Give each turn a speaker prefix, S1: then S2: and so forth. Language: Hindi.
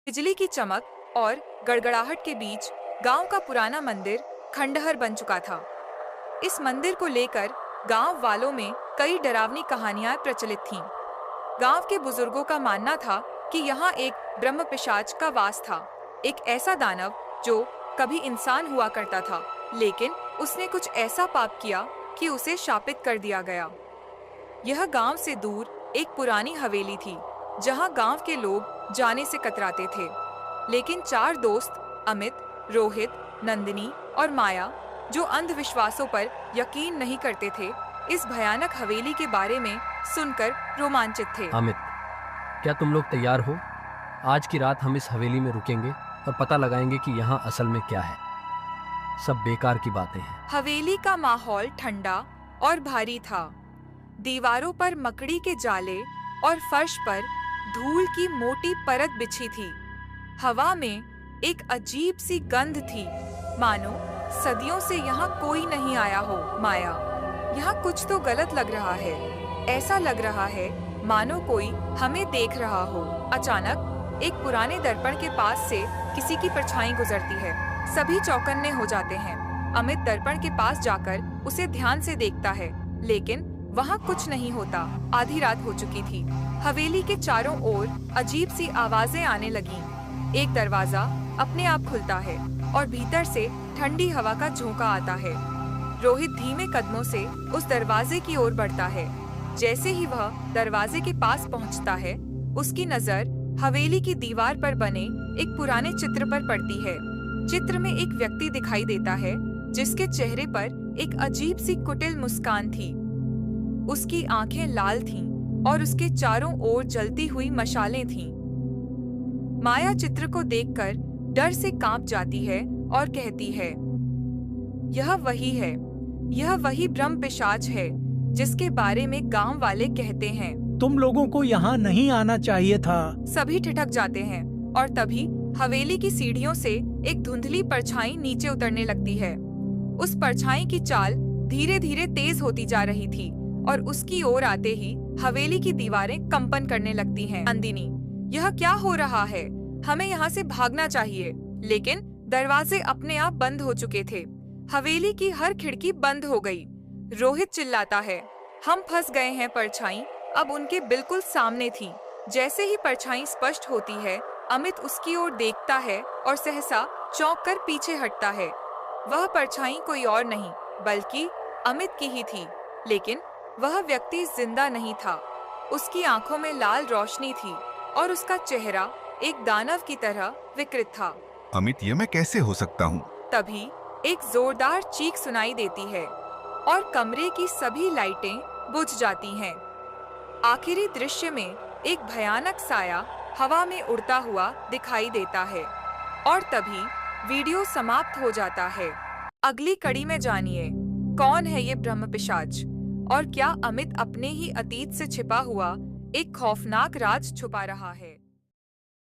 S1: बिजली की चमक और गड़गड़ाहट के बीच गांव का पुराना मंदिर खंडहर बन चुका था। इस मंदिर को लेकर गांव वालों में कई डरावनी कहानियां प्रचलित थीं। गांव के बुजुर्गों का मानना था कि यहाँ एक ब्रह्म पिशाच का वास था, एक ऐसा दानव जो कभी इंसान हुआ करता था, लेकिन उसने कुछ ऐसा पाप किया कि उसे शापित कर दिया गया। यह गांव से दूर एक पुरानी हवेली थी, जहां गांव के लोग जाने से कतराते थे। लेकिन चार दोस्त अमित, रोहित, नंदिनी और माया, जो अंधविश्वासों पर यकीन नहीं करते थे, इस भयानक हवेली के बारे में सुनकर रोमांचित थे।
S2: अमित, क्या तुम लोग तैयार हो? आज की रात हम इस हवेली में रुकेंगे और पता लगाएंगे कि यहाँ असल में क्या है। सब बेकार की बातें हैं।
S1: हवेली का माहौल ठंडा और भारी था। दीवारों पर मकड़ी के जाले और फर्श पर धूल की मोटी परत बिछी थी। हवा में एक अजीब सी गंध थी, मानो सदियों से यहाँ कोई नहीं आया हो। माया, यहाँ कुछ तो गलत लग रहा है। ऐसा लग रहा है मानो कोई हमें देख रहा हो। अचानक एक पुराने दर्पण के पास से किसी की परछाई गुजरती है। सभी चौकन्ने हो जाते हैं। अमित दर्पण के पास जाकर उसे ध्यान से देखता है, लेकिन वहाँ कुछ नहीं होता। आधी रात हो चुकी थी। हवेली के चारों ओर अजीब सी आवाजें आने लगीं। एक दरवाजा अपने आप खुलता है और भीतर से ठंडी हवा का झोंका आता है। रोहित धीमे कदमों से उस दरवाजे की ओर बढ़ता है। जैसे ही वह दरवाजे के पास पहुंचता है, उसकी नजर हवेली की दीवार पर बने एक पुराने चित्र पर पड़ती है। चित्र में एक व्यक्ति दिखाई देता है, जिसके चेहरे पर एक अजीब सी कुटिल मुस्कान थी। उसकी आंखें लाल थीं और उसके चारों ओर जलती हुई मशालें थीं। माया चित्र को देखकर डर से कांप जाती है और कहती है, यह वही है, यह वही ब्रह्म पिशाच है जिसके बारे में गांव वाले कहते हैं।
S3: तुम लोगों को यहाँ नहीं आना चाहिए था।
S1: सभी ठिठक जाते हैं और तभी हवेली की सीढ़ियों से एक धुंधली परछाई नीचे उतरने लगती है। उस परछाई की चाल धीरे धीरे तेज होती जा रही थी और उसकी ओर आते ही हवेली की दीवारें कंपन करने लगती हैं। नंदिनी, यह क्या हो रहा है? हमें यहाँ से भागना चाहिए। लेकिन दरवाजे अपने आप बंद हो चुके थे। हवेली की हर खिड़की बंद हो गई। रोहित चिल्लाता है, हम फंस गए हैं। परछाई अब उनके बिल्कुल सामने थी। जैसे ही परछाई स्पष्ट होती है, अमित उसकी ओर देखता है और सहसा चौंक कर पीछे हटता है। वह परछाई कोई और नहीं बल्कि अमित की ही थी, लेकिन वह व्यक्ति जिंदा नहीं था। उसकी आंखों में लाल रोशनी थी और उसका चेहरा एक दानव की तरह विकृत था।
S4: अमित, ये मैं कैसे हो सकता हूँ?
S1: तभी एक जोरदार चीख सुनाई देती है और कमरे की सभी लाइटें बुझ जाती हैं। आखिरी दृश्य में एक भयानक साया हवा में उड़ता हुआ दिखाई देता है और तभी वीडियो समाप्त हो जाता है। अगली कड़ी में जानिए, कौन है ये ब्रह्म पिशाच और क्या अमित अपने ही अतीत से छिपा हुआ एक खौफनाक राज छुपा रहा है।